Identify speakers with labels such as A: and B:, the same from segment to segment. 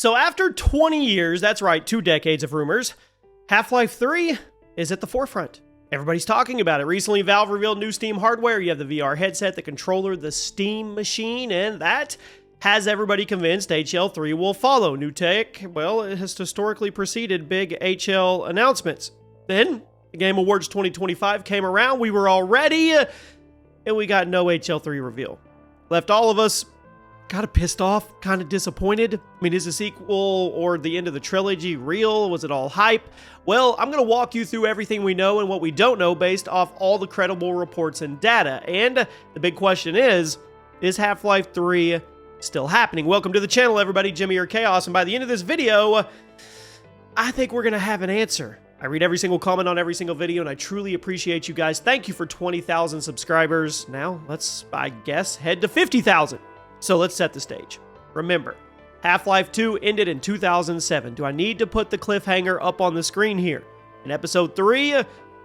A: So after 20 years, that's right, 2 decades of rumors, Half-Life 3 is at the forefront. Everybody's talking about it. Recently, Valve revealed new Steam hardware. You have the VR headset, the controller, the Steam machine, and that has everybody convinced HL3 will follow. New tech, well, it has historically preceded big HL announcements. Then, the Game Awards 2025 came around. We were all ready, and we got no HL3 reveal. Left all of us kind of pissed off, kind of disappointed. I mean, is the sequel or the end of the trilogy real? Was it all hype? Well, I'm going to walk you through everything we know and what we don't know based off all the credible reports and data. And the big question is Half-Life 3 still happening? Welcome to the channel, everybody. Jimmy or Chaos. And by the end of this video, I think we're going to have an answer. I read every single comment on every single video, and I truly appreciate you guys. Thank you for 20,000 subscribers. Now, let's, I guess, head to 50,000. So let's set the stage. Remember, Half-Life 2 ended in 2007. Do I need to put the cliffhanger up on the screen here? And Episode 3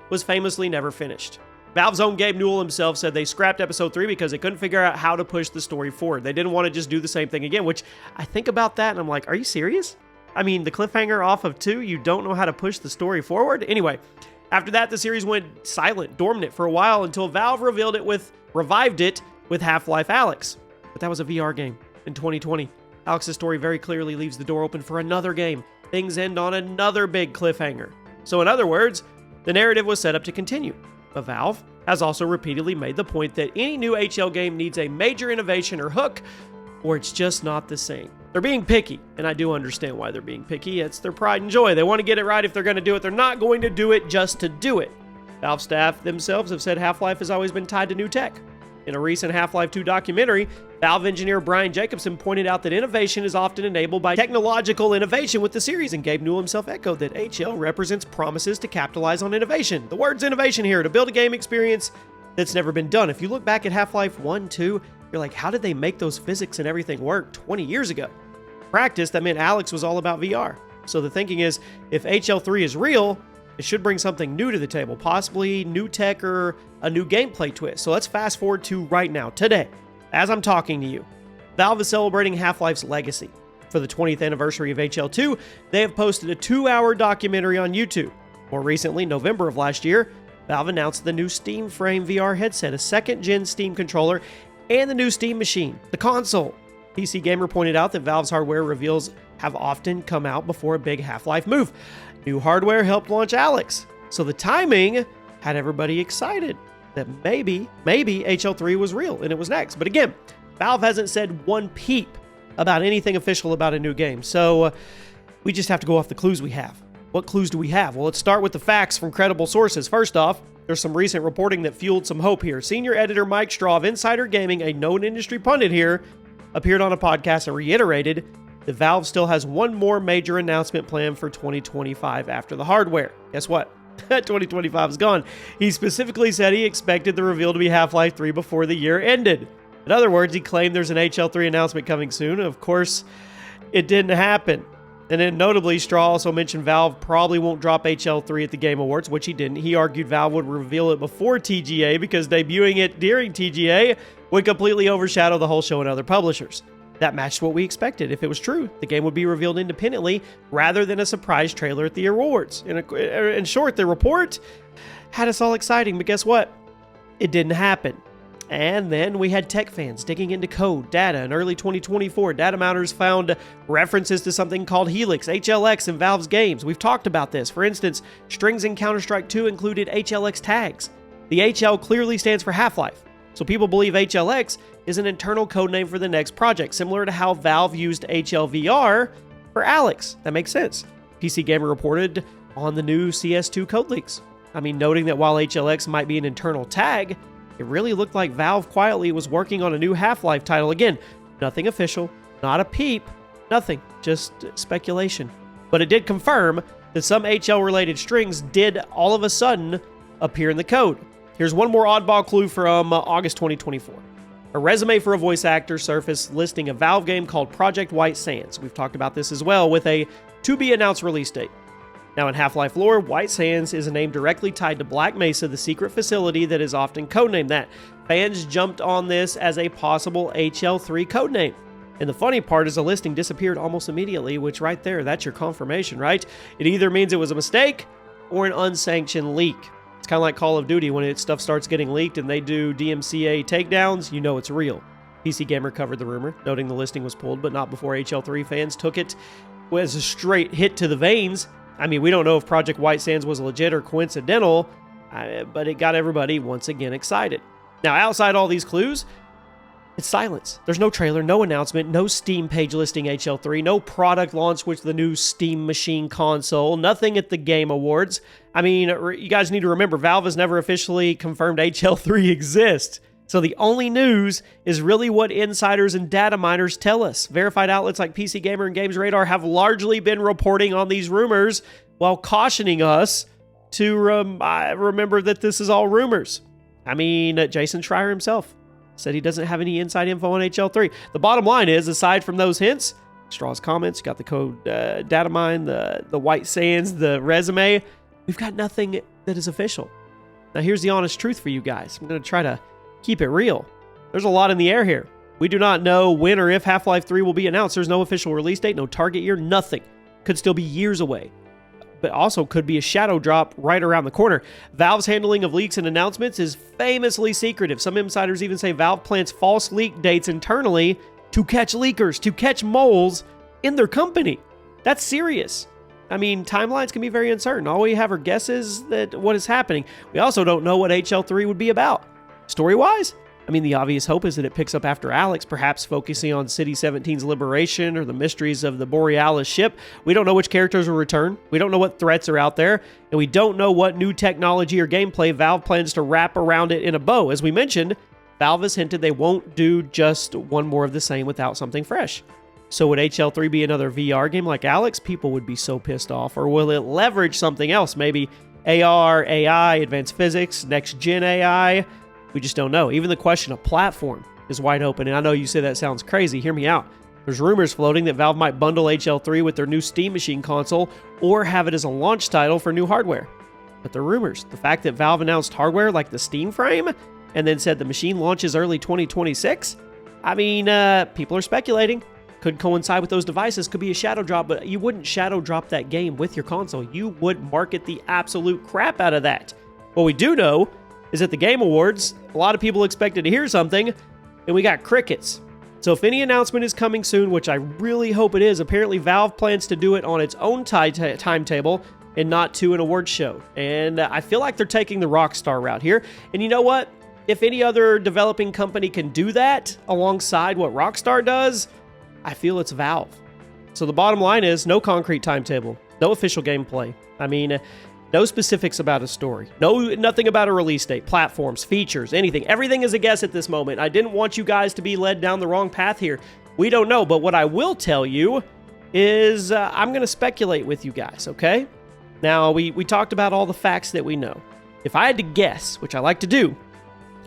A: was famously never finished. Valve's own Gabe Newell himself said they scrapped Episode 3 because they couldn't figure out how to push the story forward. They didn't want to just do the same thing again, which I think about that and I'm like, are you serious? I mean, the cliffhanger off of 2, you don't know how to push the story forward? Anyway, after that, the series went silent, dormant for a while until Valve revived it with Half-Life Alyx. But that was a VR game in 2020. Alyx's story very clearly leaves the door open for another game. Things end on another big cliffhanger. So in other words, the narrative was set up to continue. But Valve has also repeatedly made the point that any new HL game needs a major innovation or hook, or it's just not the same. They're being picky, and I do understand why they're being picky. It's their pride and joy. They want to get it right if they're going to do it. They're not going to do it just to do it. Valve staff themselves have said Half-Life has always been tied to new tech. In a recent Half-Life 2 documentary, Valve engineer Brian Jacobson pointed out that innovation is often enabled by technological innovation with the series, and Gabe Newell himself echoed that HL represents promises to capitalize on innovation. The word's innovation here, to build a game experience that's never been done. If you look back at Half-Life 1, 2, you're like, how did they make those physics and everything work 20 years ago? Practice, that meant Alyx was all about VR. So the thinking is, if HL3 is real, it should bring something new to the table, possibly new tech or a new gameplay twist. So let's fast forward to right now, today, as I'm talking to you. Valve is celebrating Half-Life's legacy. For the 20th anniversary of HL2, they have posted a 2-hour documentary on YouTube. More recently, November of last year, Valve announced the new Steam Frame VR headset, a second-gen Steam controller, and the new Steam machine, the console. PC Gamer pointed out that Valve's hardware reveals have often come out before a big Half-Life move. New hardware helped launch Alyx, so the timing had everybody excited that maybe HL3 was real and it was next. But again, Valve hasn't said one peep about anything official about a new game, so we just have to go off the clues we have. What clues do we have? Well, let's start with the facts from credible sources. First off, there's some recent reporting that fueled some hope here. Senior editor Mike Straw of Insider Gaming, a known industry pundit here, appeared on a podcast and reiterated that Valve still has one more major announcement planned for 2025 after the hardware. Guess what? 2025 is gone. He specifically said he expected the reveal to be Half-Life 3 before the year ended. In other words, he claimed there's an HL3 announcement coming soon. Of course, it didn't happen. And then notably, Straw also mentioned Valve probably won't drop HL3 at the Game Awards, which he didn't. He argued Valve would reveal it before TGA because debuting it during TGA would completely overshadow the whole show and other publishers. That matched what we expected. If it was true, the game would be revealed independently rather than a surprise trailer at the awards. In short, the report had us all exciting, but guess what? It didn't happen. And then we had tech fans digging into code, data. In early 2024, dataminers found references to something called Helix, HLX, in Valve's games. We've talked about this. For instance, strings in Counter-Strike 2 included HLX tags. The HL clearly stands for Half-Life. So people believe HLX is an internal codename for the next project, similar to how Valve used HLVR for Alyx. That makes sense. PC Gamer reported on the new CS2 code leaks. I mean, noting that while HLX might be an internal tag, it really looked like Valve quietly was working on a new Half-Life title. Again, nothing official, not a peep, nothing, just speculation. But it did confirm that some HL-related strings did all of a sudden appear in the code. Here's one more oddball clue from August 2024. A resume for a voice actor surfaced listing a Valve game called Project White Sands. We've talked about this as well, with a to-be-announced release date. Now, in Half-Life lore, White Sands is a name directly tied to Black Mesa, the secret facility that is often codenamed that. Fans jumped on this as a possible HL3 codename. And the funny part is the listing disappeared almost immediately, which right there, that's your confirmation, right? It either means it was a mistake or an unsanctioned leak. It's kind of like Call of Duty. When stuff starts getting leaked and they do DMCA takedowns, you know it's real. PC Gamer covered the rumor, noting the listing was pulled, but not before HL3 fans took it as a straight hit to the veins. I mean, we don't know if Project White Sands was legit or coincidental, but it got everybody once again excited. Now, outside all these clues, it's silence. There's no trailer, no announcement, no Steam page listing HL3, no product launch with the new Steam Machine console, nothing at the Game Awards. I mean, you guys need to remember, Valve has never officially confirmed HL3 exists. So the only news is really what insiders and data miners tell us. Verified outlets like PC Gamer and Games Radar have largely been reporting on these rumors while cautioning us to remember that this is all rumors. I mean, Jason Schreier himself said he doesn't have any inside info on HL3. The bottom line is, aside from those hints, Straw's comments, you got the code datamine, the White Sands, the resume, we've got nothing that is official. Now here's the honest truth for you guys. I'm going to try to keep it real. There's a lot in the air here. We do not know when or if Half-Life 3 will be announced. There's no official release date, no target year, nothing. Could still be years away. But also could be a shadow drop right around the corner. Valve's handling of leaks and announcements is famously secretive. Some insiders even say Valve plants false leak dates internally to catch leakers, to catch moles in their company. That's serious. I mean, timelines can be very uncertain. All we have are guesses that what is happening. We also don't know what HL3 would be about. Story-wise, I mean, the obvious hope is that it picks up after Alyx, perhaps focusing on City 17's liberation or the mysteries of the Borealis ship. We don't know which characters will return. We don't know what threats are out there. And we don't know what new technology or gameplay Valve plans to wrap around it in a bow. As we mentioned, Valve has hinted they won't do just one more of the same without something fresh. So would HL3 be another VR game like Alyx? People would be so pissed off. Or will it leverage something else? Maybe AR, AI, advanced physics, next-gen AI? We just don't know. Even the question of platform is wide open. And I know you say that sounds crazy. Hear me out. There's rumors floating that Valve might bundle HL3 with their new Steam Machine console or have it as a launch title for new hardware. But they're rumors. The fact that Valve announced hardware like the Steam frame and then said the machine launches early 2026? I mean, people are speculating. Could coincide with those devices, could be a shadow drop, but you wouldn't shadow drop that game with your console. You would market the absolute crap out of that. What we do know is at the Game Awards, a lot of people expected to hear something, and we got crickets. So if any announcement is coming soon, which I really hope it is, apparently Valve plans to do it on its own timetable and not to an awards show. And I feel like they're taking the Rockstar route here. And you know what? If any other developing company can do that alongside what Rockstar does, I feel it's Valve. So the bottom line is no concrete timetable, no official gameplay. I mean, no specifics about a story. Nothing about a release date, platforms, features, anything. Everything is a guess at this moment. I didn't want you guys to be led down the wrong path here. We don't know, but what I will tell you is I'm going to speculate with you guys, okay? Now, we talked about all the facts that we know. If I had to guess, which I like to do,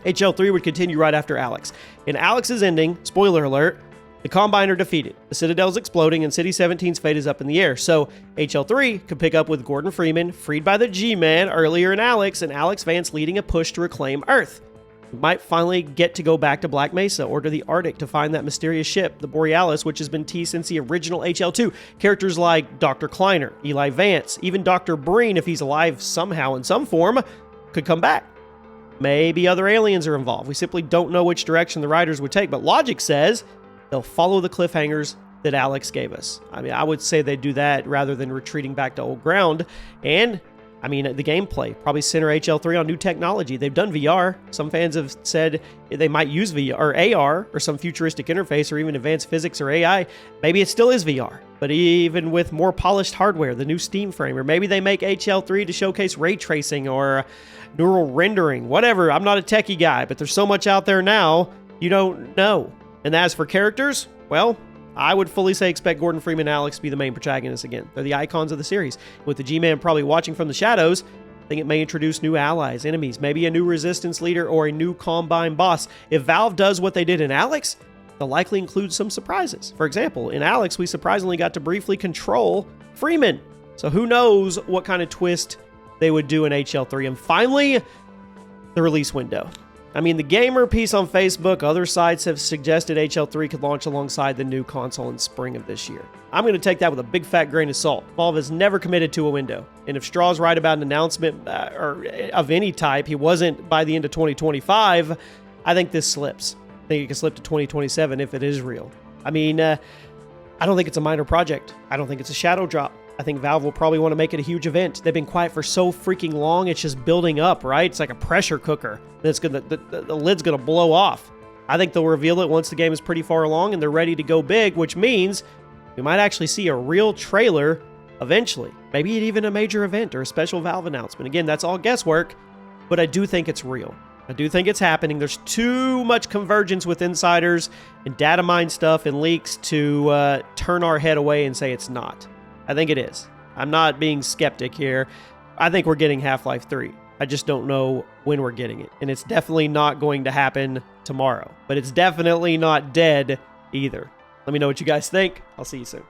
A: HL3 would continue right after Alyx. In Alyx's ending, spoiler alert, the Combine are defeated, the Citadel's exploding, and City 17's fate is up in the air. So HL3 could pick up with Gordon Freeman, freed by the G-Man earlier in Alyx, and Alyx Vance leading a push to reclaim Earth. We might finally get to go back to Black Mesa or to the Arctic to find that mysterious ship, the Borealis, which has been teased since the original HL2. Characters like Dr. Kleiner, Eli Vance, even Dr. Breen, if he's alive somehow in some form, could come back. Maybe other aliens are involved. We simply don't know which direction the writers would take, but logic says they'll follow the cliffhangers that Alyx gave us. I mean, I would say they do that rather than retreating back to old ground. And, I mean, the gameplay, probably center HL3 on new technology. They've done VR. Some fans have said they might use VR or AR or some futuristic interface or even advanced physics or AI. Maybe it still is VR, but even with more polished hardware, the new Steam frame, or maybe they make HL3 to showcase ray tracing or neural rendering, whatever. I'm not a techie guy, but there's so much out there now, you don't know. And as for characters, well, I would fully say expect Gordon Freeman and Alyx to be the main protagonists again. They're the icons of the series. With the G-Man probably watching from the shadows, I think it may introduce new allies, enemies, maybe a new resistance leader or a new Combine boss. If Valve does what they did in Alyx, they'll likely include some surprises. For example, in Alyx, we surprisingly got to briefly control Freeman. So who knows what kind of twist they would do in HL3. And finally, the release window. I mean, the gamer piece on Facebook, other sites have suggested HL3 could launch alongside the new console in spring of this year. I'm going to take that with a big fat grain of salt. Valve has never committed to a window. And if Straw's right about an announcement or of any type, he wasn't by the end of 2025, I think this slips. I think it can slip to 2027 if it is real. I mean, I don't think it's a minor project. I don't think it's a shadow drop. I think Valve will probably want to make it a huge event. They've been quiet for so freaking long, it's just building up, right? It's like a pressure cooker. That's gonna, the lid's going to blow off. I think they'll reveal it once the game is pretty far along and they're ready to go big, which means we might actually see a real trailer eventually. Maybe even a major event or a special Valve announcement. Again, that's all guesswork, but I do think it's real. I do think it's happening. There's too much convergence with insiders and data mine stuff and leaks to turn our head away and say it's not. I think it is. I'm not being skeptic here. I think we're getting Half-Life 3. I just don't know when we're getting it. And it's definitely not going to happen tomorrow. But it's definitely not dead either. Let me know what you guys think. I'll see you soon.